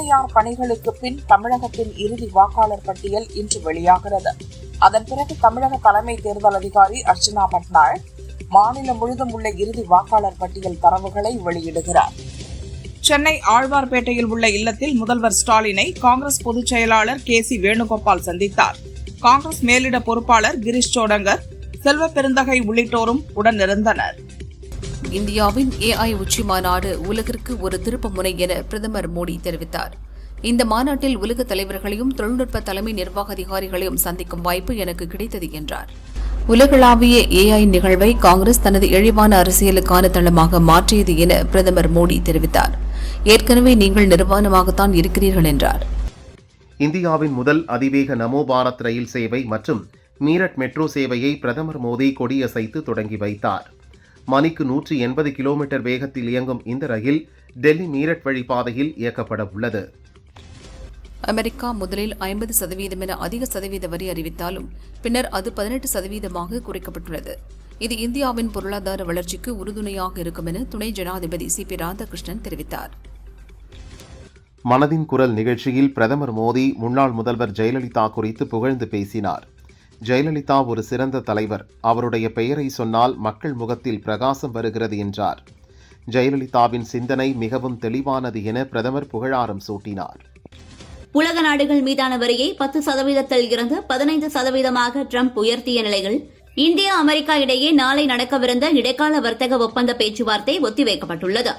FIR பணிகளுக்கு பின் தமிழகத்தின் இறுதி வாக்காளர் பட்டியல் இன்று வெளியாகிறது. அதன் பிறகு தமிழக தலைமை தேர்தல் அதிகாரி அர்ச்சனா பட்நாயக் மாநிலம் முழுவதும் உள்ள இறுதி வாக்காளர் பட்டியல் தரவுகளை வெளியிடுகிறார். சென்னை ஆழ்வார்பேட்டையில் உள்ள இல்லத்தில் முதல்வர் ஸ்டாலினை காங்கிரஸ் பொதுச் செயலாளர் KC வேணுகோபால் சந்தித்தார். காங்கிரஸ் மேலிட பொறுப்பாளர் கிரீஷ் சோடங்கர், செல்வ பெருந்தகை உள்ளிட்டோரும் உடனிருந்தனர். இந்தியாவின் AI உச்சி மாநாடு உலகிற்கு ஒரு திருப்பு முனை என பிரதமர் மோடி தெரிவித்தார். இந்த மாநாட்டில் உலக தலைவர்களையும் தொழில்நுட்ப தலைமை நிர்வாக அதிகாரிகளையும் சந்திக்கும் வாய்ப்பு எனக்கு கிடைத்தது என்றார். உலகளாவிய AI நிகழ்வை காங்கிரஸ் தனது இழிவான அரசியலுக்கான தளமாக மாற்றியது என பிரதமர் மோடி தெரிவித்தார். ஏற்கனவே நீங்கள் நிர்வாணமாகத்தான் இருக்கிறீர்கள் என்றார். இந்தியாவின் முதல் அதிவேக நமோ பாரத் ரயில் சேவை மற்றும் மீரட் மெட்ரோ சேவையை பிரதமர் மோடி கொடியசைத்து தொடங்கி வைத்தார். மணிக்கு 180 கிலோமீட்டர் வேகத்தில் இயங்கும் இந்த ரயில் டெல்லி மீரட் வழிப்பாதையில் இயக்கப்பட உள்ளது. அமெரிக்கா முதலில் 50% என அதிக சதவீத வரி அறிவித்தாலும் பின்னர் அது 18% குறைக்கப்பட்டுள்ளது. இது இந்தியாவின் பொருளாதார வளர்ச்சிக்கு உறுதுணையாக இருக்கும் என துணை ஜனாதிபதி CP ராதாகிருஷ்ணன் தெரிவித்தார். மனதின் குரல் நிகழ்ச்சியில் பிரதமர் மோடி முன்னாள் முதல்வர் ஜெயலலிதா குறித்து புகழ்ந்து பேசினார். ஜெயலலிதா ஒரு சிறந்த தலைவர், அவருடைய பெயரை சொன்னால் மக்கள் முகத்தில் பிரகாசம் வருகிறது என்றார். ஜெயலலிதாவின் சிந்தனை மிகவும் தெளிவானது என பிரதமர் புகழாரம் சூட்டினார். உலக நாடுகள் மீதான வரியை 10% இருந்து 15% ட்ரம்ப் உயர்த்திய நிலையில் இந்தியா அமெரிக்கா இடையே நாளை நடக்கவிருந்த இடைக்கால வர்த்தக ஒப்பந்த பேச்சுவார்த்தை ஒத்திவைக்கப்பட்டுள்ளது.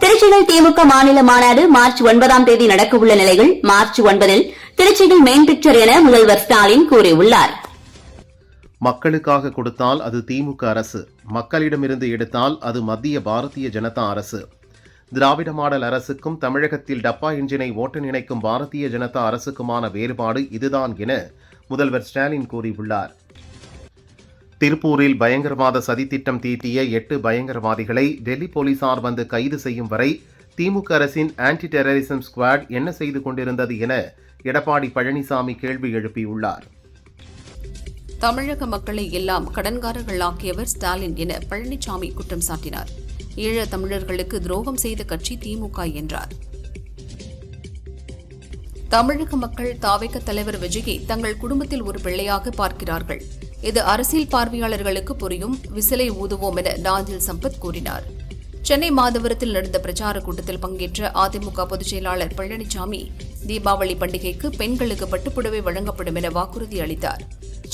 திருச்சியில் திமுக மாநில மாநாடு மார்ச் 9 நடக்கவுள்ள நிலையில் மார்ச் 9 திருச்சியில் மெயின் பிக்சர் என முதல்வர் ஸ்டாலின் கூறியுள்ளார். மக்களுக்காக கொடுத்தால் அது திமுக அரசு, மக்களிடமிருந்து எடுத்தால் அது மத்திய பாரதிய ஜனதா அரசு. திராவிட மாடல் அரசுக்கும் தமிழகத்தில் டப்பா இன்ஜினை ஓட்ட நினைக்கும் பாரதிய ஜனதா அரசுக்குமான வேறுபாடு இதுதான் என முதல்வர் ஸ்டாலின் கூறியுள்ளார். திருப்பூரில் பயங்கரவாத சதித்திட்டம் தீட்டிய 8 பயங்கரவாதிகளை டெல்லி போலீசார் வந்து கைது செய்யும் வரை திமுக அரசின் ஆன்டி டெரரிசம் ஸ்குவாட் என்ன செய்து கொண்டிருந்தது என எடப்பாடி பழனிசாமி கேள்வி எழுப்பியுள்ளார். தமிழக மக்களை எல்லாம் கடன்காரர்களாக்கியவர் ஸ்டாலின் என பழனிசாமி குற்றம் சாட்டினார். ஈழ தமிழர்களுக்கு துரோகம் செய்த கட்சி திமுக என்றார். தமிழக மக்கள் தாவேக தலைவர் விஜயை தங்கள் குடும்பத்தில் ஒரு பிள்ளையாக பார்க்கிறார்கள். இது அரசியல் பார்வையாளர்களுக்கு புரியும், விசிலை ஊதுவோம் என நாஞ்சில் சம்பத் கூறினார். சென்னை மாதவரத்தில் நடந்த பிரச்சார கூட்டத்தில் பங்கேற்ற அதிமுக பொதுச் செயலாளர் பழனிசாமி தீபாவளி பண்டிகைக்கு பெண்களுக்கு பட்டுப்புடவை வழங்கப்படும் என வாக்குறுதி அளித்தார்.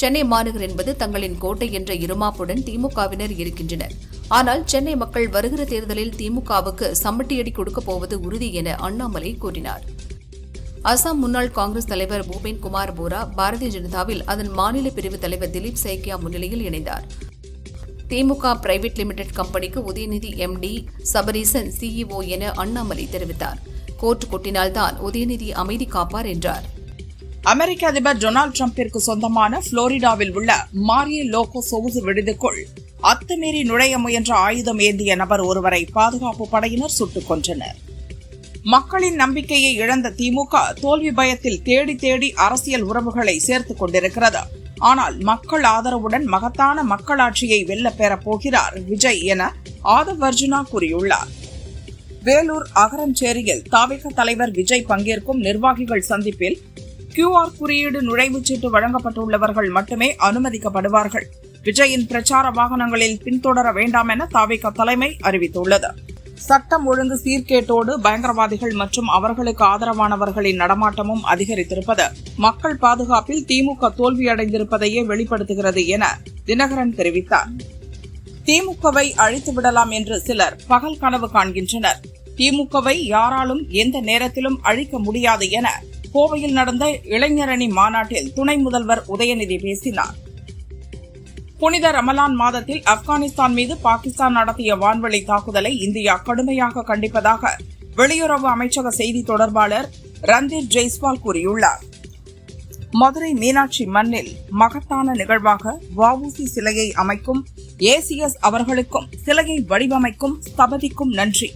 சென்னை மாநகர் என்பது தங்களின் கோட்டை என்ற இருமாப்புடன் திமுகவினர் இருக்கின்றனர். ஆனால் சென்னை மக்கள் வருகிற தேர்தலில் திமுகவுக்கு சம்மட்டியடி கொடுக்கப் போவது உறுதி என அண்ணாமலை கூறினார். அசாம் முன்னாள் காங்கிரஸ் தலைவர் பூபேன் குமார் போரா பாரதிய ஜனதாவில் அதன் மாநில பிரிவு தலைவர் திலீப் சைக்கியா முன்னிலையில் இணைந்தார். திமுக பிரைவேட் லிமிடெட் கம்பெனிக்கு உதயநிதி MD, சபரீசன் CEO என அண்ணாமலை தெரிவித்தார். கோர்ட் கொட்டினால்தான் உதயநிதி அமைதி காப்பார் என்றார். அமெரிக்க அதிபர் டொனால்டு டிரம்பிற்கு சொந்தமான புளோரிடாவில் உள்ள மாரியோ லோகோ சொகுசு விடுதிக்குள் அத்துமீறி நுழைய முயன்ற ஆயுதம் ஏந்திய நபர் ஒருவரை பாதுகாப்பு படையினர் சுட்டுக் கொன்றனர். மக்களின் நம்பிக்கையை இழந்த திமுக தோல்வி பயத்தில் தேடி தேடி அரசியல் உறவுகளை சேர்த்துக் கொண்டிருக்கிறது. ஆனால் மக்கள் ஆதரவுடன் மகத்தான மக்களாட்சியை வெல்லப் பெறப் போகிறார் விஜய் என ஆதவ் அர்ஜுனா கூறியுள்ளார். வேலூர் அகரஞ்சேரியில் தாவேக தலைவர் விஜய் பங்கேற்கும் நிர்வாகிகள் சந்திப்பில் QR குறியீடு நுழைவுச்சீட்டு வழங்கப்பட்டுள்ளவர்கள் மட்டுமே அனுமதிக்கப்படுவார்கள். விஜயின் பிரச்சார வாகனங்களில் பின்தொடர வேண்டாம் என தாவேக தலைமை அறிவித்துள்ளது. சட்டம் ஒழுங்கு சீர்கேட்டோடு பயங்கரவாதிகள் மற்றும் அவர்களுக்கு ஆதரவானவர்களின் நடமாட்டமும் அதிகரித்திருப்பது மக்கள் பாதுகாப்பில் திமுக தோல்வியடைந்திருப்பதையே வெளிப்படுத்துகிறது என தினகரன் தெரிவித்தார். திமுகவை அழித்துவிடலாம் என்று சிலர் பகல் கனவு காண்கின்றனர். திமுகவை யாராலும் எந்த நேரத்திலும் அழிக்க முடியாது என கோவையில் நடந்த இளைஞரணி மாநாட்டில் துணை முதல்வர் உதயநிதி பேசினார். புனித ரமலான் மாதத்தில் ஆப்கானிஸ்தான் மீது பாகிஸ்தான் நடத்திய வான்வழி தாக்குதலை இந்தியா கடுமையாக கண்டிப்பதாக வெளியுறவு அமைச்சக செய்தி தொடர்பாளர் ரந்தீர் ஜெய்ஸ்வால் கூறியுள்ளார். மதுரை மீனாட்சி மண்ணில் மகத்தான நிகழ்வாக வஉசி சிலையை அமைக்கும் ACS அவர்களுக்கும் சிலையை வடிவமைக்கும் ஸ்தபதிக்கும் நன்றி.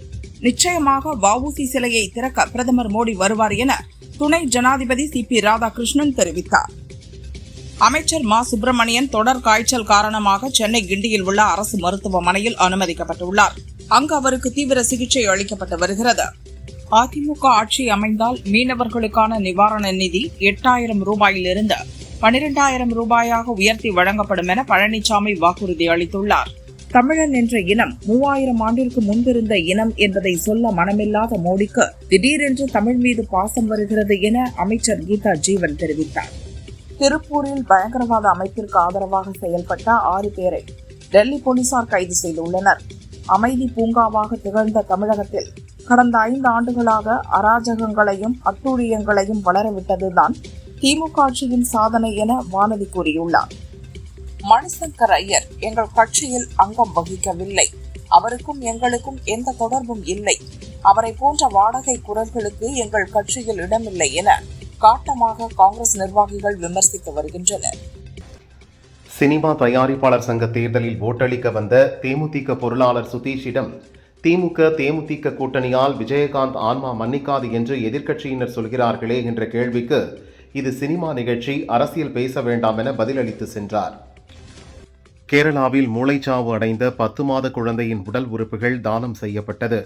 நிச்சயமாக வஉசி சிலையை திறக்க பிரதமர் மோடி வருவார் என துணை ஜனாதிபதி CP ராதாகிருஷ்ணன் தெரிவித்தார். அமைச்சர் மா சுப்பிரமணியன் தொடர் காய்ச்சல் காரணமாக சென்னை கிண்டியில் உள்ள அரசு மருத்துவமனையில் அனுமதிக்கப்பட்டுள்ளார். அங்கு அவருக்கு தீவிர சிகிச்சை அளிக்கப்பட்டு வருகிறது. அதிமுக ஆட்சி அமைந்தால் மீனவர்களுக்கான நிவாரண நிதி 8,000 ரூபாயிலிருந்து 12,000 ரூபாயாக உயர்த்தி வழங்கப்படும் என பழனிசாமி வாக்குறுதி அளித்துள்ளார். தமிழன் என்ற இனம் 3000 ஆண்டிற்கு முன்பிருந்த இனம் என்பதை சொல்ல மனமில்லாத மோடிக்கு திடீரென்று தமிழ் மீது பாசம் வருகிறது என அமைச்சர் கீதா ஜீவன் தெரிவித்தார். திருப்பூரில் பயங்கரவாத அமைப்பிற்கு ஆதரவாக செயல்பட்ட 6 பேரை டெல்லி போலீசார் கைது செய்துள்ளனர். அமைதி பூங்காவாக திகழ்ந்த தமிழகத்தில் கடந்த 5 ஆண்டுகளாக அராஜகங்களையும் அட்டூழியங்களையும் வளரவிட்டதுதான் திமுக ஆட்சியின் சாதனை என வானதி கூறியுள்ளார். மணிசங்கர் ஐயர் எங்கள் கட்சியில் அங்கம் வகிக்கவில்லை. அவருக்கும் எங்களுக்கும் எந்த தொடர்பும் இல்லை. அவரை போன்ற வாடகை குரல்களுக்கு எங்கள் கட்சியில் இடமில்லை என காட்டமாக காங்கிரஸ் நிர்வாகிகள் விமர்சித்து வருகின்றனர். சினிமா தயாரிப்பாளர் சங்க தேர்தலில் ஓட்டளிக்க வந்த தேமுதிக பொருளாளர் சுதீஷிடம் தேமுதிக கூட்டணியால் விஜயகாந்த் ஆன்மா மன்னிக்காது என்று எதிர்க்கட்சியினர் சொல்கிறார்களே என்ற கேள்விக்கு இது சினிமா நிகழ்ச்சி, அரசியல் பேச வேண்டாம் என பதிலளித்து சென்றார். கேரளாவில் மூளைச்சாவு அடைந்த 10 மாத குழந்தையின் உடல் உறுப்புகள் தானம் செய்யப்பட்டது.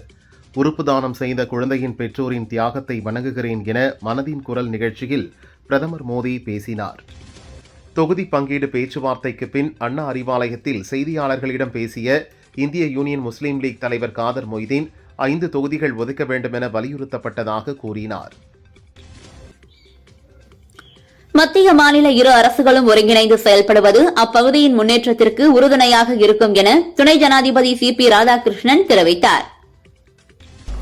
உறுப்பு தானம் செய்த குழந்தையின் பெற்றோரின் தியாகத்தை வணங்குகிறேன் என மனதின் குரல் நிகழ்ச்சியில் பிரதமர் மோடி பேசினார். தொகுதி பங்கீடு பேச்சுவார்த்தைக்கு பின் அண்ணா அறிவாலயத்தில் செய்தியாளர்களிடம் பேசிய இந்திய யூனியன் முஸ்லீம் லீக் தலைவர் காதர் மொய்தீன் 5 தொகுதிகள் ஒதுக்க வேண்டும் என வலியுறுத்தப்பட்டதாக கூறினார். மத்திய மாநில இரு அரசுகளும் ஒருங்கிணைந்து செயல்படுவது அப்பகுதியின் முன்னேற்றத்திற்கு உறுதுணையாக இருக்கும் என துணை ஜனாதிபதி CP ராதாகிருஷ்ணன் தெரிவித்தார்.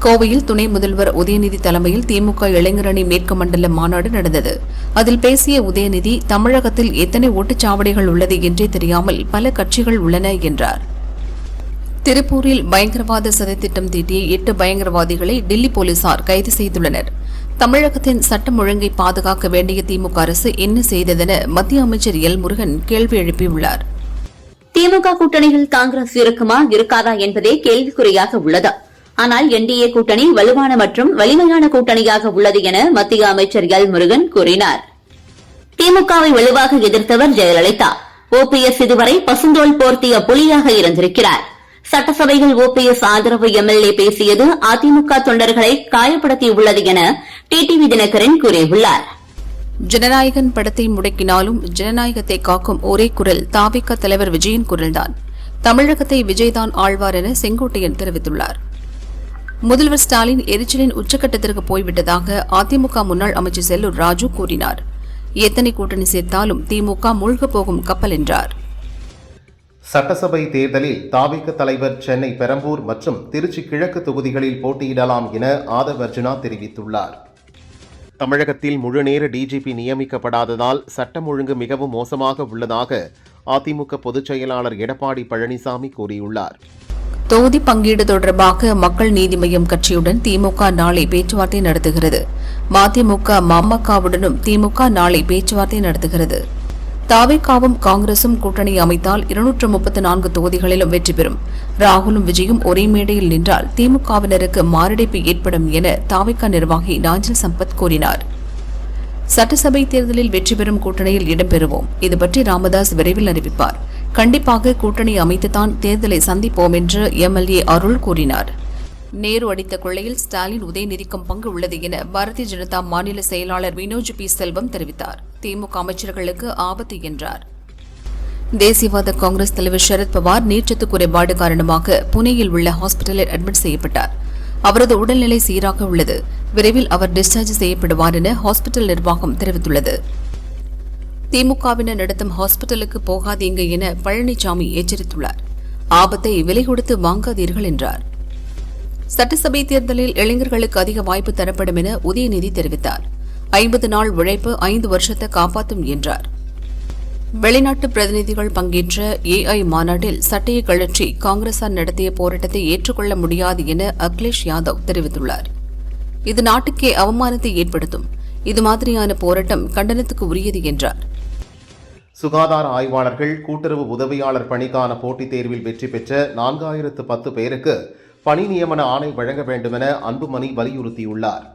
கோவையில் துணை முதல்வர் உதயநிதி தலைமையில் திமுக இளைஞரணி மேற்கு மண்டல மாநாடு நடந்தது. அதில் பேசிய உதயநிதி, தமிழகத்தில் எத்தனை ஓட்டுச்சாவடிகள் உள்ளது என்றே தெரியாமல் பல கட்சிகள் உள்ளன என்றார். திருப்பூரில் பயங்கரவாத சதித்திட்டம் தீட்டிய 8 பயங்கரவாதிகளை டெல்லி போலீசார் கைது செய்துள்ளனர். தமிழகத்தின் சட்டம் ஒழுங்கை பாதுகாக்க வேண்டிய திமுக அரசு என்ன செய்ததென மத்திய அமைச்சர் எல் முருகன் கேள்வி எழுப்பியுள்ளார். திமுக கூட்டணியில் காங்கிரஸ் இருக்குமா இருக்காதா என்பதே கேள்விக்குறியாக உள்ளது. ஆனால் NDA கூட்டணி வலுவான மற்றும் வலிமையான கூட்டணியாக உள்ளது என மத்திய அமைச்சர் எல் முருகன் கூறினார். திமுகவை வலுவாக எதிர்த்தவர் ஜெயலலிதா. OPS இதுவரை பசுந்தோல் போர்த்திய புலியாக இருந்திருக்கிறார். சட்டசபையில் OPS ஆதரவு MLA பேசியது அதிமுக தொண்டர்களை காயப்படுத்தியுள்ளது என TTV தினகரன் கூறியுள்ளார். ஜனநாயகன் படத்தை முடக்கினாலும் ஜனநாயகத்தை காக்கும் ஒரே குரல் தாவிக தலைவர் விஜயின் குரல்தான். தமிழகத்தை விஜய்தான் ஆழ்வார் என செங்கோட்டையன் தெரிவித்துள்ளார். முதல்வர் ஸ்டாலின் எரிச்சலின் உச்சக்கட்டத்திற்கு போய்விட்டதாக அதிமுக முன்னாள் அமைச்சர் செல்லூர் ராஜு கூறினார். எத்தனை கூட்டணி சேர்த்தாலும் திமுக மூழ்கப் போகும் கப்பல் என்றார். சட்டசபை தேர்தலில் தாவிக தலைவர் சென்னை பெரம்பூர் மற்றும் திருச்சி கிழக்கு தொகுதிகளில் போட்டியிடலாம் என ஆதவ் அர்ஜுனா தெரிவித்துள்ளார். தமிழகத்தில் முழுநேர DGP நியமிக்கப்படாததால் சட்டம் ஒழுங்கு மிகவும் மோசமாக உள்ளதாக அதிமுக பொதுச் செயலாளர் எடப்பாடி பழனிசாமி கூறியுள்ளார். தொகுதி பங்கீடு தொடர்பாக மக்கள் நீதி மய்யம் கட்சியுடன் திமுக நாளை பேச்சுவார்த்தை நடத்துகிறது. மதிமுக பாமகவுடனும் திமுக நாளை பேச்சுவார்த்தை நடத்துகிறது. தாவேகாவும் காங்கிரசும் கூட்டணி அமைத்தால் 234 தொகுதிகளிலும் வெற்றி பெறும். ராகுலும் விஜயும் ஒரே மேடையில் நின்றால் திமுகவினருக்கு மாரடைப்பு ஏற்படும் என தாவேகா நிர்வாகி நாஞ்சில் சம்பத் கூறினார். சட்டசபை தேர்தலில் வெற்றி பெறும் கூட்டணியில் இடம்பெறுவோம். இதுபற்றி ராமதாஸ் விரைவில் அறிவிப்பார். கண்டிப்பாக கூட்டணி அமைத்துத்தான் தேர்தலை சந்திப்போம் என்று MLA அருள் கூறினார். நேரு அடித்த கொள்ளையில் ஸ்டாலின் உதயநிதிக்கும் பங்கு உள்ளது என பாரதிய ஜனதா மாநில செயலாளர் வினோஜ் P. செல்வம் தெரிவித்தார். திமுக அமைச்சர்களுக்கு ஆபத்து என்றார். தேசியவாத காங்கிரஸ் தலைவர் சரத்பவார் நீர்ச்சத்து குறைபாடு காரணமாக புனேயில் உள்ள ஹாஸ்பிட்டலில் அட்மிட் செய்யப்பட்டார். அவரது உடல்நிலை சீராக உள்ளது. விரைவில் அவர் டிஸ்சார்ஜ் செய்யப்படுவார் என ஹாஸ்பிட்டல் நிர்வாகம் தெரிவித்துள்ளது. திமுகவினர் நடத்தும் ஹாஸ்பிட்டலுக்கு போகாதீங்க என பழனிசாமி எச்சரித்துள்ளார். ஆபத்தை விலை கொடுத்து வாங்காதீர்கள் என்றார். சட்டசபை தேர்தலில் இளைஞர்களுக்கு அதிக வாய்ப்பு தரப்படும் என உதயநிதி தெரிவித்தார். 50 நாள் உழைப்பு 5 வருஷத்தை காப்பாற்றும் என்றார். வெளிநாட்டு பிரதிநிதிகள் பங்கேற்ற AI மாநாட்டில் சட்டையை கழற்றி காங்கிரசார் நடத்திய போராட்டத்தை ஏற்றுக்கொள்ள முடியாது என அகிலேஷ் யாதவ் தெரிவித்துள்ளார். இது நாட்டுக்கே அவமானத்தை ஏற்படுத்தும். இது மாதிரியான போராட்டம் கண்டனத்துக்கு உரியது என்றார். சுகாதார ஆய்வாளர்கள் கூட்டுறவு உதவியாளர் பணிக்கான போட்டித் தேர்வில் வெற்றி பெற்ற 4010 பேருக்கு பணி நியமன ஆணை வழங்க வேண்டுமென அன்புமணி வலியுறுத்தியுள்ளார்.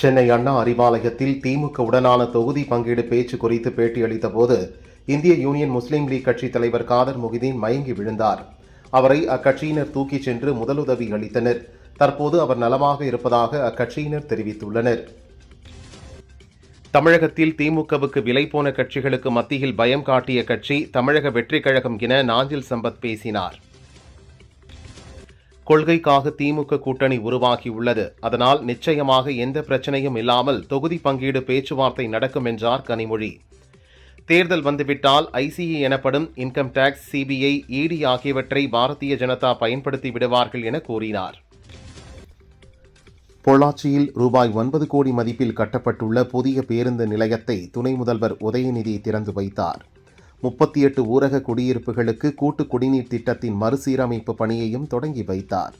சென்னை அண்ணா அறிவாலயத்தில் திமுக உடனான தொகுதி பங்கீடு பேச்சு குறித்து பேட்டியளித்த போது இந்திய யூனியன் முஸ்லீம் லீக் கட்சித் தலைவர் காதர் மொஹிதீன் மயங்கி விழுந்தார். அவரை அக்கட்சியினர் தூக்கிச் சென்று முதலுதவி அளித்தனர். தற்போது அவர் நலமாக இருப்பதாக அக்கட்சியினர் தெரிவித்துள்ளனர். தமிழகத்தில் திமுகவுக்கு விலை போன கட்சிகளுக்கு மத்தியில் பயம் காட்டிய கட்சி தமிழக வெற்றிக் கழகம் என நாஞ்சில் சம்பத் பேசினார். கொள்கைக்காக திமுக கூட்டணி உருவாகியுள்ளது. அதனால் நிச்சயமாக எந்த பிரச்சனையும் இல்லாமல் தொகுதி பங்கீடு பேச்சுவார்த்தை நடக்கும் என்றார் கனிமொழி. தேர்தல் வந்துவிட்டால் ஐசிஏ எனப்படும் இன்கம் டாக்ஸ், சிபிஐ, இடி ஆகியவற்றை பாரதிய ஜனதா பயன்படுத்தி விடுவார்கள் என கூறினார். பொள்ளாச்சியில் ரூபாய் 9 கோடி மதிப்பில் கட்டப்பட்டுள்ள புதிய பேருந்து நிலையத்தை துணை முதல்வர் உதயநிதி திறந்து வைத்தார். 38 ஊரக குடியிருப்புகளுக்கு கூட்டு குடிநீர் திட்டத்தின் மறுசீரமைப்பு பணியையும் தொடங்கி வைத்தார்.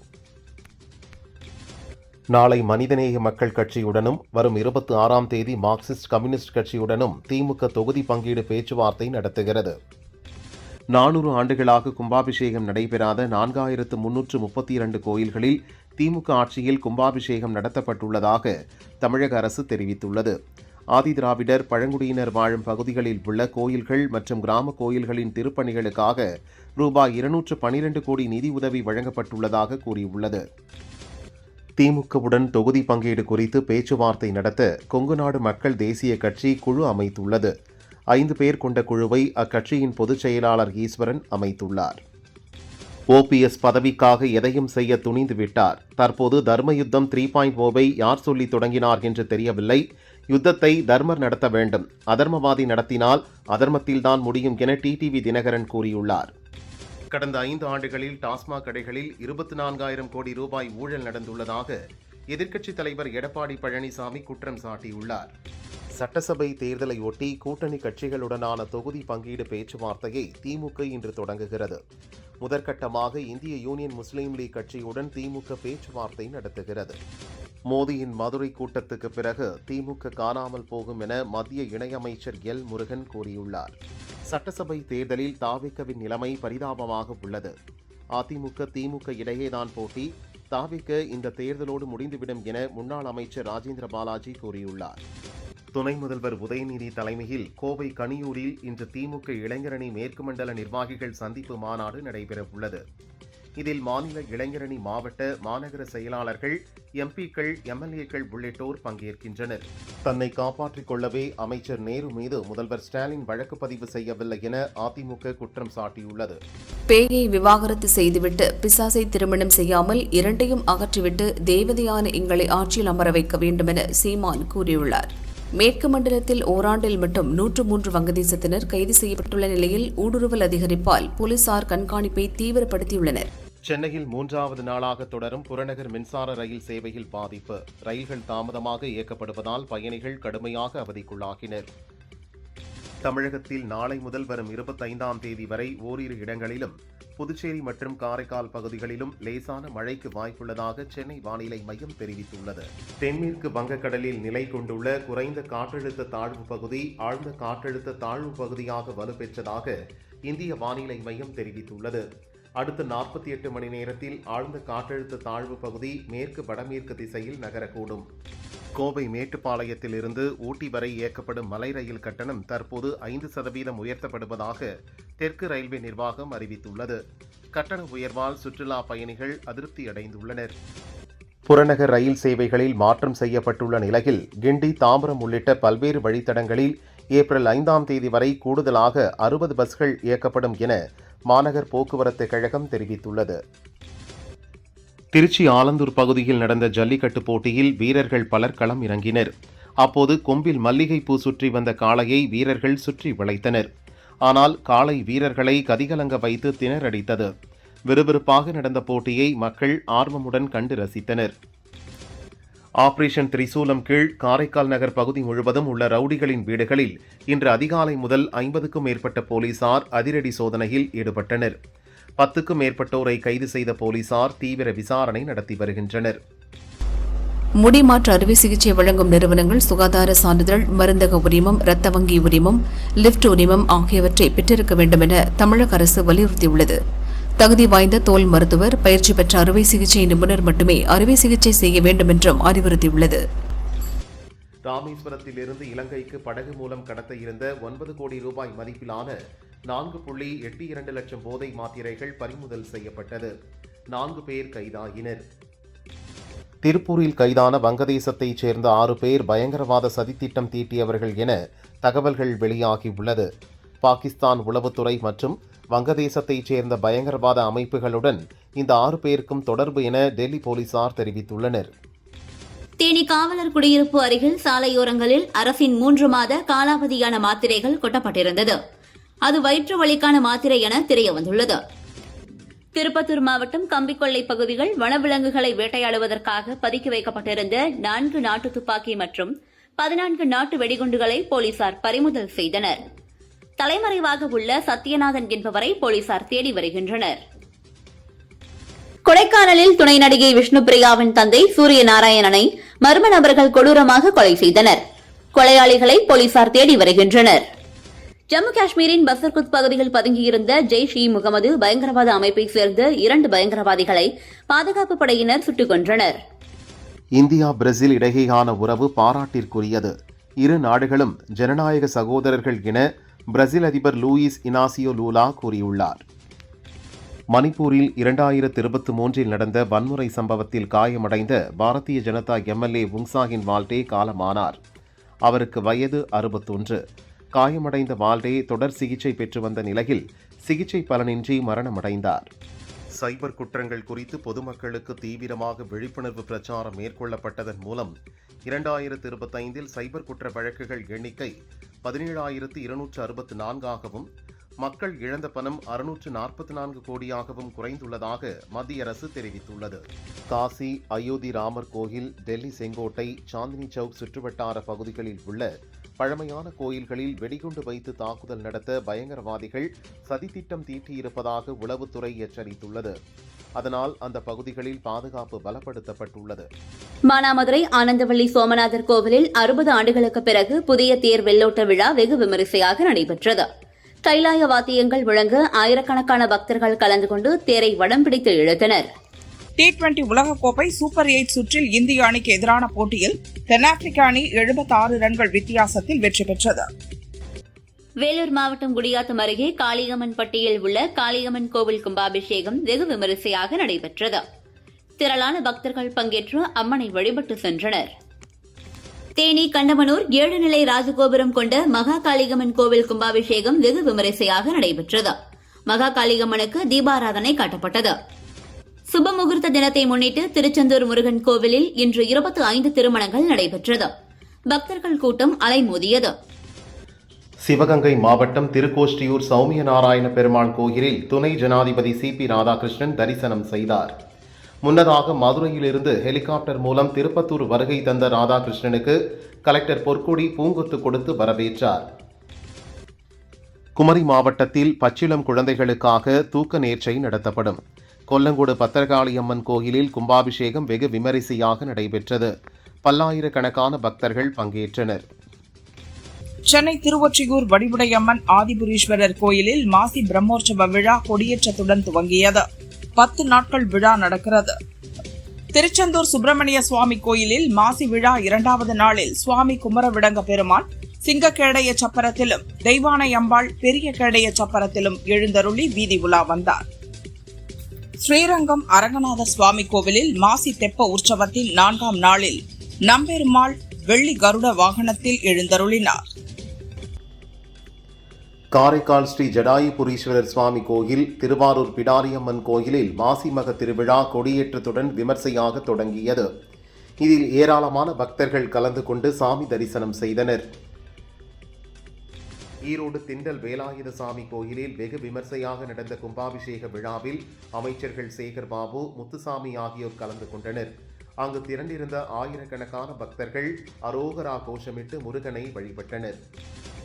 நாளை மனிதநேய மக்கள் கட்சியுடனும் வரும் 26ஆம் தேதி மார்க்சிஸ்ட் கம்யூனிஸ்ட் கட்சியுடனும் திமுக தொகுதி பங்கீடு பேச்சுவார்த்தை நடத்துகிறது. 400 ஆண்டுகளாக கும்பாபிஷேகம் நடைபெறாத 4332 கோயில்களில் திமுக ஆட்சியில் கும்பாபிஷேகம் நடத்தப்பட்டுள்ளதாக தமிழக அரசு தெரிவித்துள்ளது. ஆதிதிராவிடர் பழங்குடியினர் வாழும் பகுதிகளில் உள்ள கோயில்கள் மற்றும் கிராம கோயில்களின் திருப்பணிகளுக்காக ரூபாய் 212 கோடி நிதி உதவி வழங்கப்பட்டுள்ளதாக கூறியுள்ளது. திமுகவுடன் தொகுதி பங்கீடு குறித்து பேச்சுவார்த்தை நடத்த கொங்குநாடு மக்கள் தேசிய கட்சி குழு அமைத்துள்ளது. 5 பேர் கொண்ட குழுவை அக்கட்சியின் பொதுச் செயலாளர் ஈஸ்வரன் அமைத்துள்ளார். OPS பதவிக்காக எதையும் செய்ய துணிந்து விட்டார். தற்போது தர்ம யுத்தம் 3.0 யார் சொல்லி தொடங்கினார் என்று தெரியவில்லை. யுத்தத்தை தர்மர் நடத்த வேண்டும். அதர்மவாதி நடத்தினால் அதர்மத்தில்தான் முடியும் என டிடிவி தினகரன் கூறியுள்ளார். கடந்த 5 ஆண்டுகளில் டாஸ்மாக் கடைகளில் 24,000 கோடி ரூபாய் ஊழல் நடந்துள்ளதாக எதிர்க்கட்சித் தலைவர் எடப்பாடி பழனிசாமி குற்றம் சாட்டியுள்ளார். சட்டசபை தேர்தலை ஒட்டி கூட்டணி கட்சிகளுடனான தொகுதி பங்கீடு பேச்சுவார்த்தையை திமுக இன்று தொடங்குகிறது. முதற்கட்டமாக இந்திய யூனியன் முஸ்லீம் லீக் கட்சியுடன் திமுக பேச்சுவார்த்தை நடத்துகிறது. மோடியின் மதுரை கூட்டத்துக்கு பிறகு திமுக காணாமல் போகும் என மத்திய இணையமைச்சர் எல் முருகன் கூறியுள்ளார். சட்டசபை தேர்தலில் தாவிகவின் நிலைமை பரிதாபமாக உள்ளது. அதிமுக திமுக இடையேதான் போட்டி. தாவிக இந்த தேர்தலோடு முடிந்துவிடும் என முன்னாள் அமைச்சர் ராஜேந்திர பாலாஜி கூறியுள்ளார். துணை முதல்வர் உதயநிதி தலைமையில் கோவை கனியூரில் இன்று திமுக இளைஞரணி மேற்கு மண்டல நிர்வாகிகள் சந்திப்பு மாநாடு நடைபெறவுள்ளது. இதில் மாநில இளைஞரணி மாவட்ட, மாநகர செயலாளர்கள், எம்பிக்கள், எம்எல்ஏக்கள் உள்ளிட்டோர் பங்கேற்கின்றனர். தன்னை காப்பாற்றிக் கொள்ளவே அமைச்சர் நேரு மீது முதல்வர் ஸ்டாலின் வழக்கு பதிவு செய்யவில்லை என அதிமுக குற்றம் சாட்டியுள்ளது. பேயை விவாகரத்து செய்துவிட்டு பிசாசை திருமணம் செய்யாமல் இரண்டையும் அகற்றிவிட்டு தேவதையான எங்களை ஆட்சியில் அமர வைக்க வேண்டும் என சீமான் கூறியுள்ளார். மேற்கு மண்டலத்தில் ஓராண்டில் மட்டும் 103 வங்கதேசத்தினர் கைது செய்யப்பட்டுள்ள நிலையில் ஊடுருவல் அதிகரிப்பால் போலீசார் கண்காணிப்பை தீவிரப்படுத்தியுள்ளனர். சென்னையில் 3வது நாளாக தொடரும் புறநகர் மின்சார ரயில் சேவையில் பாதிப்பு. ரயில்கள் தாமதமாக இயக்கப்படுவதால் பயணிகள் கடுமையாக அவதிக்குள்ளாகினர். தமிழகத்தில் நாளை முதல் வரும் 25ஆம் தேதி வரை ஓரிரு இடங்களிலும், புதுச்சேரி மற்றும் காரைக்கால் பகுதிகளிலும் லேசான மழைக்கு வாய்ப்புள்ளதாக சென்னை வானிலை மையம் தெரிவித்துள்ளது. தென்மேற்கு வங்கக்கடலில் நிலை கொண்டுள்ள குறைந்த காற்றழுத்த தாழ்வு பகுதி ஆழ்ந்த காற்றழுத்த தாழ்வு பகுதியாக வலுப்பெற்றதாக இந்திய வானிலை மையம் தெரிவித்துள்ளது. அடுத்த 48 மணி நேரத்தில் ஆழ்ந்த காற்றழுத்த தாழ்வு பகுதி மேற்கு வடமேற்கு திசையில் நகரக்கூடும். கோவை மேட்டுப்பாளையத்தில் இருந்து ஊட்டி வரை இயக்கப்படும் மலை ரயில் கட்டணம் தற்போது 5% உயர்த்தப்படுவதாக தெற்கு ரயில்வே நிர்வாகம் அறிவித்துள்ளது. கட்டண உயர்வால் சுற்றுலா பயணிகள் அதிருப்தி அடைந்துள்ளனர். புறநகர் ரயில் சேவைகளில் மாற்றம் செய்யப்பட்டுள்ள நிலையில் கிண்டி, தாம்பரம் உள்ளிட்ட பல்வேறு வழித்தடங்களில் ஏப்ரல் 5ஆம் தேதி வரை கூடுதலாக 60 பஸ்கள் இயக்கப்படும் என மாநகர் போக்குவரத்து கழகம் தெரிவித்துள்ளது. திருச்சி ஆலந்தூர் பகுதியில் நடந்த ஜல்லிக்கட்டு போட்டியில் வீரர்கள் பலர் களம் இறங்கினர். அப்போது கொம்பில் மல்லிகைப்பூ சுற்றி வந்த காளையை வீரர்கள் சுற்றி வளைத்தனர். ஆனால் காளை வீரர்களை கதிகலங்க வைத்து திணறடித்தது. விறுவிறுப்பாக நடந்த போட்டியை மக்கள் ஆர்வமுடன் கண்டு ரசித்தனர். ஆபரேஷன் திரிசூலம் கீழ் காரைக்கால் நகர் பகுதி முழுவதும் உள்ள ரவுடிகளின் வீடுகளில் இன்று அதிகாலை முதல் 50க்கும் மேற்பட்ட போலீசார் அதிரடி சோதனையில் ஈடுபட்டனர். 10க்கும் மேற்பட்டோரை கைது செய்த போலீசார் தீவிர விசாரணை நடத்தி வருகின்றனர். முடிமாற்று அறுவை சிகிச்சை வழங்கும் நிறுவனங்கள் சுகாதார சான்றிதழ், மருந்தக உரிமம், இரத்த வங்கி உரிமம், லிப்ட் உரிமம் ஆகியவற்றை பெற்றிருக்க வேண்டும் என தமிழக அரசு வலியுறுத்தியுள்ளது. தகுதி வாய்ந்த தோல் மருத்துவர், பயிற்சி பெற்ற அறுவை சிகிச்சை நிபுணர் மட்டுமே அறுவை சிகிச்சை செய்ய வேண்டும் என்றும் அறிவுறுத்தியுள்ளது. ராமேஸ்வரத்திலிருந்து இலங்கைக்கு படகு மூலம் கடத்த இருந்த 9 கோடி ரூபாய் மதிப்பிலான 4.82 லட்சம் போதை மாத்திரைகள் பறிமுதல் செய்யப்பட்டது. 4 பேர் கைதாகினர். திருப்பூரில் கைதான வங்கதேசத்தைச் சேர்ந்த 6 பேர் பயங்கரவாத சதித்திட்டம் தீட்டியவர்கள் என தகவல்கள் வெளியாகியுள்ளது. பாகிஸ்தான் உளவுத்துறை மற்றும் வங்கதேசத்தைச் சேர்ந்த பயங்கரவாத அமைப்புகளுடன் இந்த 6 பேருக்கும் தொடர்பு என டெல்லி போலீசார் தெரிவித்துள்ளனர். தேனி காவலர் குடியிருப்பு அருகில் சாலையோரங்களில் அரசின் 3 மாத காலாவதியான மாத்திரைகள் கொட்டப்பட்டிருந்தது. அது வயிற்று வலிக்கான மாத்திரை என தெரியவந்துள்ளது. திருப்பத்தூர் மாவட்டம் கம்பிக்கொள்ளை பகுதிகள் வனவிலங்குகளை வேட்டையாடுவதற்காக பதுக்கி வைக்கப்பட்டிருந்த 4 நாட்டு துப்பாக்கி மற்றும் 14 நாட்டு வெடிகுண்டுகளை போலீசார் பறிமுதல் செய்தனர். தலைமறைவாக உள்ள சத்யநாதன் என்பவரை போலீசார் தேடி வருகின்றனர். கொடைக்கானலில் துணை நடிகை விஷ்ணுபிரியாவின் தந்தை சூரியநாராயணனை மர்ம நபர்கள் கொடூரமாக கொலை செய்தனர். கொலையாளிகளை போலீசார் தேடி வருகின்றனர். ஜம்மு காஷ்மீரின் பசர்குத் பகுதியில் பதுங்கியிருந்த ஜெய்ஷ் இ முகமது பயங்கரவாத அமைப்பைச் சேர்ந்த 2 பயங்கரவாதிகளை பாதுகாப்பு படையினர் சுட்டுக் கொன்றனர். இந்தியா பிரேசில் இடையேயான உறவு பாராட்டிற்குரியது. இரு நாடுகளும் ஜனநாயக சகோதரர்கள் என பிரேசில் அதிபர் லூயிஸ் இனாசியோ லூலா கூறியுள்ளார். மணிப்பூரில் 2023 நடந்த வன்முறை சம்பவத்தில் காயமடைந்த பாரதிய ஜனதா எம்எல்ஏ உங்சாகின் வால்டே காலமானார். அவருக்கு வயது 61. காயமடைந்த வால்டே தொடர் சிகிச்சை பெற்று வந்த நிலையில் சிகிச்சை பலனின்றி மரணமடைந்தார். சைபர் குற்றங்கள் குறித்து பொதுமக்களுக்கு தீவிரமாக விழிப்புணர்வு பிரச்சாரம் மேற்கொள்ளப்பட்டதன் மூலம் 2025 சைபர் குற்ற வழக்குகள் எண்ணிக்கை 17,264ஆகவும் மக்கள் இழந்த பணம் 644 கோடியாகவும் குறைந்துள்ளதாக மத்திய அரசு தெரிவித்துள்ளது. காசி, அயோத்தி ராமர் கோயில், டெல்லி செங்கோட்டை, சாந்தினி சவுக் சுற்றுவட்டார பகுதிகளில் உள்ள பழமையான கோயில்களில் வெடிகுண்டு வைத்து தாக்குதல் நடத்த பயங்கரவாதிகள் சதித்திட்டம் தீட்டியிருப்பதாக உளவுத்துறை எச்சரித்துள்ளது. அதனால் அந்த பகுதிகளில் பாதுகாப்பு பலப்படுத்தப்பட்டுள்ளது. மானாமதுரை ஆனந்தவள்ளி சோமநாதர் கோவிலில் 60 ஆண்டுகளுக்கு பிறகு புதிய தேர் வெள்ளோட்ட விழா வெகு விமரிசையாக நடைபெற்றது. கைலாய வாத்தியங்கள் முழங்க ஆயிரக்கணக்கான பக்தர்கள் கலந்து கொண்டு தேரை வடம் பிடித்து இழுத்தனர். T20 உலகக்கோப்பை சூப்பர் 8 சுற்றில் இந்திய அணிக்கு எதிரான போட்டியில் தென்னாப்பிரிக்க அணி 76 ரன்கள் வித்தியாசத்தில் வெற்றி பெற்றது. வேலூர் மாவட்டம் குடியாத்தம் அருகே காளியம்மன் பட்டியில் உள்ள காளியம்மன் கோவில் கும்பாபிஷேகம் வெகு விமரிசையாக நடைபெற்றது. திரளான பக்தர்கள் பங்கேற்று அம்மனை வழிபட்டு சென்றனர். தேனி கண்டமனூர் 7 நிலை ராஜகோபுரம் கொண்ட மகா காளியம்மன் கோவில் கும்பாபிஷேகம் வெகு விமரிசையாக நடைபெற்றது. மகா காளியம்மனுக்கு தீபாராதனை காட்டப்பட்டது. சுபமுகூர்த்த தினத்தை முன்னிட்டு திருச்செந்தூர் முருகன் கோவிலில் இன்று 25 திருமணங்கள் நடைபெற்றது. பக்தர்கள் கூட்டம் அலைமோதியது. சிவகங்கை மாவட்டம் திருக்கோஷ்டியூர் சௌமிய நாராயண பெருமாள் கோயிலில் துணை ஜனாதிபதி CP ராதாகிருஷ்ணன் தரிசனம் செய்தார். முன்னதாக மதுரையிலிருந்து ஹெலிகாப்டர் மூலம் திருப்பத்தூர் வருகை தந்த ராதாகிருஷ்ணனுக்கு கலெக்டர் பொற்கொடி பூங்கொத்து கொடுத்து வரவேற்றார். குமரி மாவட்டத்தில் பச்சிளம் குழந்தைகளுக்காக தூக்க நேர்ச்சை நடத்தப்படும். கொல்லங்கோடு பத்திரகாளியம்மன் கோயிலில் கும்பாபிஷேகம் வெகு விமரிசையாக நடைபெற்றது. பல்லாயிரக்கணக்கான பக்தர்கள் பங்கேற்றனர். சென்னை திருவொற்றியூர் வடிவுடையம்மன் ஆதிபுரீஸ்வரர் கோயிலில் மாசி பிரம்மோற்சவ விழா கொடியேற்றத்துடன் துவங்கியது. 10 நாட்கள் விழா நடக்கிறது. திருச்செந்தூர் சுப்பிரமணிய சுவாமி கோயிலில் மாசி விழா 2வது நாளில் சுவாமி குமரவிடங்க பெருமான் சிங்கக்கேடைய சப்பரத்திலும் தெய்வானை அம்பாள் பெரிய கேடைய சப்பரத்திலும் எழுந்தருளி வீதி உலா வந்தார். ஸ்ரீரங்கம் அரங்கநாதர் சுவாமி கோவிலில் மாசி தெப்ப உற்சவத்தின் 4ஆம் நாளில் நம்பெருமாள் வெள்ளி கருட வாகனத்தில் எழுந்தருளினார். காரைக்கால் ஸ்ரீ ஜடாயுபுரீஸ்வரர் சுவாமி கோயில், திருவாரூர் பிடாரியம்மன் கோயிலில் மாசிமக திருவிழா கொடியேற்றத்துடன் விமர்சையாக தொடங்கியது. இதில் ஏராளமான பக்தர்கள் கலந்து கொண்டு சாமி தரிசனம் செய்தனர். ஈரோடு திண்டல் வேலாயுத சாமி கோயிலில் வெகு விமர்சையாக நடந்த கும்பாபிஷேக விழாவில் அமைச்சர்கள் சேகர் பாபு, முத்துசாமி ஆகியோர் கலந்து கொண்டனர். அங்கு திரண்டிருந்த ஆயிரக்கணக்கான பக்தர்கள் அரோகரா கோஷமிட்டு முருகனை வழிபட்டனர்.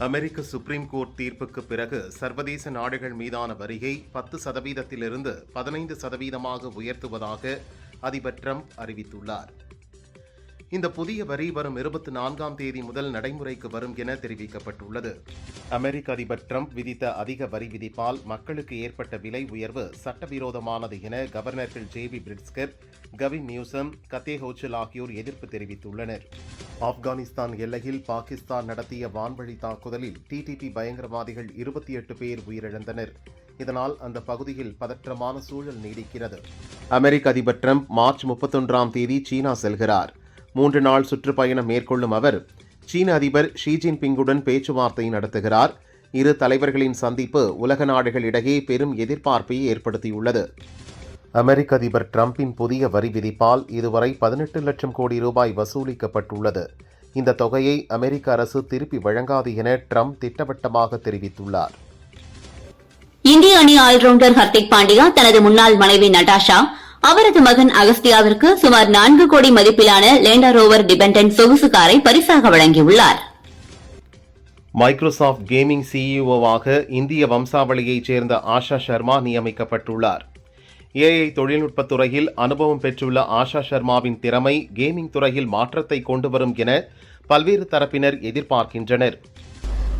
அமெரிக்க சுப்ரீம் கோர்ட் தீர்ப்புக்கு பிறகு சர்வதேச நாடுகள் மீதான வரியை 10%இலிருந்து 15% உயர்த்துவதாக அதிபர் ட்ரம்ப் அறிவித்துள்ளார். இந்த புதிய வரி வரும் 24ஆம் தேதி முதல் நடைமுறைக்கு வரும் என தெரிவிக்கப்பட்டுள்ளது. அமெரிக்க அதிபர் ட்ரம்ப் விதித்த அதிக வரி விதிப்பால் மக்களுக்கு ஏற்பட்ட விலை உயர்வு சட்டவிரோதமானது என கவர்னர்கள் JB பிரிட்ஸ்கர், கவின் நியூசம், கத்தே ஹோச்சல் ஆகியோர் எதிர்ப்பு தெரிவித்துள்ளனர். ஆப்கானிஸ்தான் எல்லையில் பாகிஸ்தான் நடத்திய வான்வழி தாக்குதலில் TTP பயங்கரவாதிகள் 28 பேர் உயிரிழந்தனர். இதனால் அந்த பகுதியில் பதற்றமான சூழல் நீடிக்கிறது. அமெரிக்க அதிபர் டிரம்ப் மார்ச் 31ஆம் தேதி சீனா செல்கிறார். 3 நாள் சுற்றுப்பயணம் மேற்கொள்ளும் அவர் சீன அதிபர் ஷி ஜின்பிங்குடன் பேச்சுவார்த்தை நடத்துகிறார். இரு தலைவர்களின் சந்திப்பு உலக நாடுகளிடையே பெரும் எதிர்பார்ப்பை ஏற்படுத்தியுள்ளது. அமெரிக்க அதிபர் டிரம்பின் புதிய வரி விதிப்பால் இதுவரை 18 லட்சம் கோடி ரூபாய் வசூலிக்கப்பட்டுள்ளது. இந்த தொகையை அமெரிக்க அரசு திருப்பி வழங்காது என டிரம்ப் திட்டவட்டமாக தெரிவித்துள்ளார். இந்திய அணி ஆல்ரவுண்டர் ஹர்திக் பாண்டியா தனது முன்னாள் மனைவி நடாஷா, அவரது மகன் அகஸ்தியாவிற்கு சுமார் 4 கோடி மதிப்பிலான லேண்ட் ரோவர் டிபெண்டன்ட் சொகுசு காரை பரிசாக வழங்கியுள்ளார். மைக்ரோசாஃப்ட் கேமிங் சிஇஓவாக இந்திய வம்சாவளியைச் சேர்ந்த ஆஷா சர்மா நியமிக்கப்பட்டுள்ளார். ஏஐ தொழில்நுட்பத் துறையில் அனுபவம் பெற்றுள்ள ஆஷா சர்மாவின் திறமை கேமிங் துறையில் மாற்றத்தை கொண்டு வரும் என பல்வேறு தரப்பினர் எதிர்பார்க்கின்றனர்.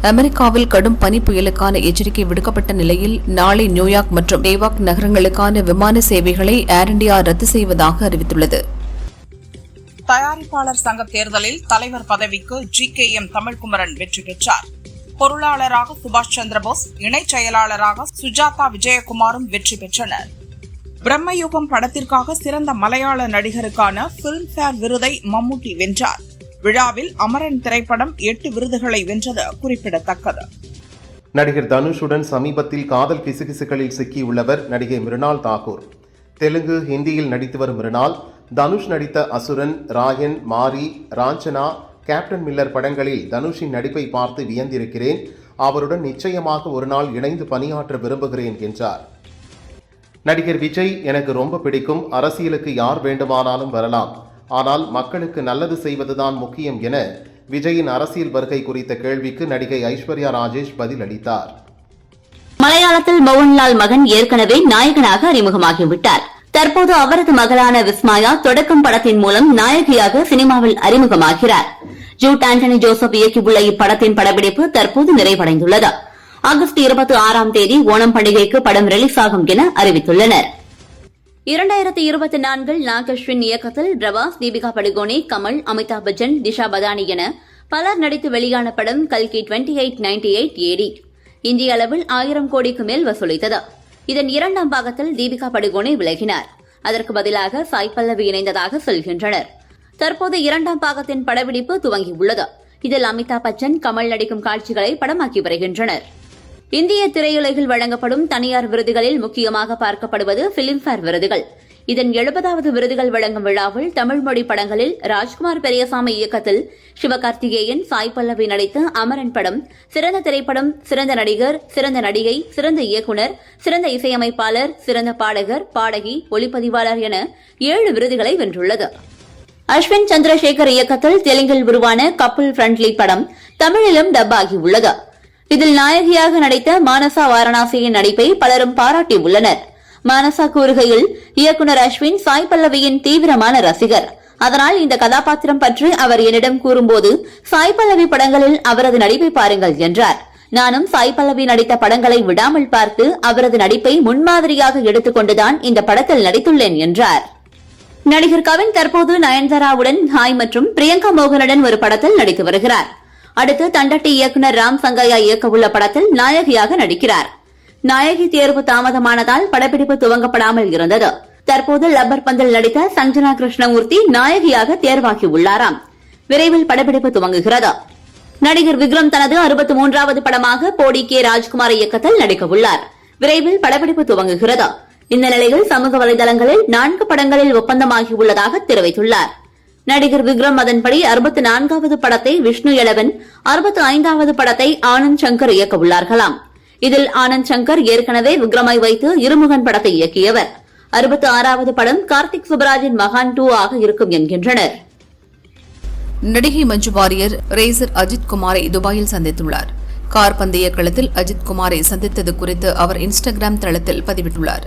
அமெரிக்காவில் கடும் பனி புயலுக்கான எச்சரிக்கை விடுக்கப்பட்ட நிலையில் நாளை நியூயார்க் மற்றும் டேவாக் நகரங்களுக்கான விமான சேவைகளை ஏர் இண்டியா ரத்து செய்வதாக அறிவித்துள்ளது. தயாரிப்பாளர் சங்க தேர்தலில் தலைவர் பதவிக்கு GKM தமிழ்குமரன் வெற்றி பெற்றார். பொருளாளராக சுபாஷ் சந்திரபோஸ், இணைச் செயலாளராக சுஜாதா விஜயகுமாரும் வெற்றி பெற்றனர். பிரம்மயுகம் படத்திற்காக சிறந்த மலையாள நடிகருக்கான பிலிம்பேர் விருதை மம்முட்டி வென்றார். விழாவில் அமரன் திரைப்படம் 8 விருதுகளை வென்றது குறிப்பிடத்தக்கது. நடிகர் தனுஷுடன் சமீபத்தில் காதல் கிசுகிசுகளில் சிக்கியுள்ளவர் நடிகை மிருணால் தாக்கூர். தெலுங்கு, ஹிந்தியில் நடித்து வரும் மிருணால் தனுஷ் நடித்த அசுரன், ராயன், மாரி, ராஞ்சனா, கேப்டன் மில்லர் படங்களில் தனுஷின் நடிப்பை பார்த்து வியந்திருக்கிறேன். அவருடன் நிச்சயமாக ஒரு நாள் இணைந்து பணியாற்ற விரும்புகிறேன் என்றார். நடிகர் விஜய் எனக்கு ரொம்ப பிடிக்கும். அரசியலுக்கு யார் வேண்டுமானாலும் வரலாம், ஆனால் மக்களுக்கு நல்லது செய்வதுதான் முக்கியம் என விஜயின் அரசியல் வருகை குறித்த கேள்விக்கு நடிகை ஐஸ்வர்யா ராஜேஷ் பதில் அளித்தார். மலையாளத்தில் மோகன்லால் மகன் ஏற்கனவே நாயகனாக அறிமுகமாகிவிட்டார். தற்போது அவரது மகளான விஸ்மாயா தொடக்கம் படத்தின் மூலம் நாயகியாக சினிமாவில் அறிமுகமாகிறார். ஜூட் ஆண்டனி ஜோசப் இயக்கியுள்ள இப்படத்தின் படப்பிடிப்பு தற்போது நிறைவடைந்துள்ளது. ஆகஸ்ட் 26ஆம் தேதி ஓணம் பண்டிகைக்கு படம் ரிலீஸ் ஆகும் என அறிவித்துள்ளனர். 2024 நாகஸ்வின் இயக்கத்தில் பிரபாஸ், தீபிகா படுகோனே, கமல், அமிதாப் பச்சன், திஷா பதானி என பலர் நடித்து வெளியான படம் கல்கி 2898 AD இந்திய அளவில் 1000 கோடிக்கு மேல் வசூலித்தது. இதன் 2ஆம் பாகத்தில் தீபிகா படுகோனே விலகினார். அதற்கு பதிலாக சாய் பல்லவி இணைந்ததாக சொல்கின்றனர். தற்போது 2ஆம் பாகத்தின் படப்பிடிப்பு துவங்கியுள்ளது. இதில் அமிதாப் பச்சன், கமல் நடிக்கும் காட்சிகளை படமாக்கி வருகின்றனர். இந்திய திரையுலகில் வழங்கப்படும் தனியார் விருதுகளில் முக்கியமாக பார்க்கப்படுவது பிலிம்பேர் விருதுகள். இதன் 70வது விருதுகள் வழங்கும் விழாவில் தமிழ் மொழி படங்களில் ராஜ்குமார் பெரியசாமி இயக்கத்தில் சிவகார்த்திகேயன், சாய் பல்லவி நடித்த அமரன் படம் சிறந்த திரைப்படம், சிறந்த நடிகர், சிறந்த நடிகை, சிறந்த இயக்குநர், சிறந்த இசையமைப்பாளர், சிறந்த பாடகர், பாடகி, ஒளிப்பதிவாளர் என 7 விருதுகளை வென்றுள்ளது. அஸ்வின் சந்திரசேகர் இயக்கத்தில் தெலுங்கில் உருவான கப்புள் ஃப்ரெண்ட்லி படம் தமிழிலும் டப் ஆகியுள்ளது. இதில் நாயகியாக நடித்த மானசா வாரணாசியின் நடிப்பை பலரும் பாராட்டியுள்ளனர். மானசா கூறுகையில், இயக்குநர் அஸ்வின் சாய் பல்லவியின் தீவிரமான ரசிகர். அதனால் இந்த கதாபாத்திரம் பற்றி அவர் என்னிடம் கூறும்போது சாய் பல்லவி படங்களில் அவரது நடிப்பை பாருங்கள் என்றார். நானும் சாய் பல்லவி நடித்த படங்களை விடாமல் பார்த்து அவரது நடிப்பை முன்மாதிரியாக எடுத்துக்கொண்டுதான் இந்த படத்தில் நடித்துள்ளேன் என்றார். நடிகர் கவின் தற்போது நயன்தாராவுடன் ஹாய் மற்றும் பிரியங்கா மோகனுடன் ஒரு படத்தில் நடித்து வருகிறார். அடுத்து தண்டட்டி இயக்குநர் ராம் சங்கையா இயக்கவுள்ள படத்தில் நாயகியாக நடிக்கிறார். நாயகி தேர்வு தாமதமானதால் படப்பிடிப்பு துவங்கப்படாமல் இருந்தது. தற்போது லப்பர் பந்தில் நடித்த சஞ்சனா கிருஷ்ணமூர்த்தி நாயகியாக தேர்வாகியுள்ளாராம். விரைவில் படப்பிடிப்பு துவங்குகிறது. நடிகர் விக்ரம் தனது 63வது படமாக போடி கே ராஜ்குமார் இயக்கத்தில் நடிக்கவுள்ளார். விரைவில் படப்பிடிப்பு துவங்குகிறது. இந்த நிலையில் சமூக வலைதளங்களில் 4 படங்களில் ஒப்பந்தமாகியுள்ளதாக தெரிவித்துள்ளார். நடிகர் விக்ரம் அதன்படி 64வது படத்தை விஷ்ணு எலவன், 65வது படத்தை ஆனந்த் சங்கர் இயக்கவுள்ளார்களாம். இதில் ஆனந்த் சங்கர் ஏற்கனவே விக்ரமை வைத்து இருமுகன் படத்தை இயக்கியவர். 66வது படம் கார்த்திக் சுப்ராஜின் மகான் 2 ஆக இருக்கும் என்கின்றனர். நடிகை மஞ்சு வாரியர் ரேசர் அஜித் குமாரை துபாயில் சந்தித்துள்ளார். கார் பந்தய களத்தில் அஜித் குமாரை சந்தித்தது குறித்து அவர் இன்ஸ்டாகிராம் தளத்தில் பதிவிட்டுள்ளார்.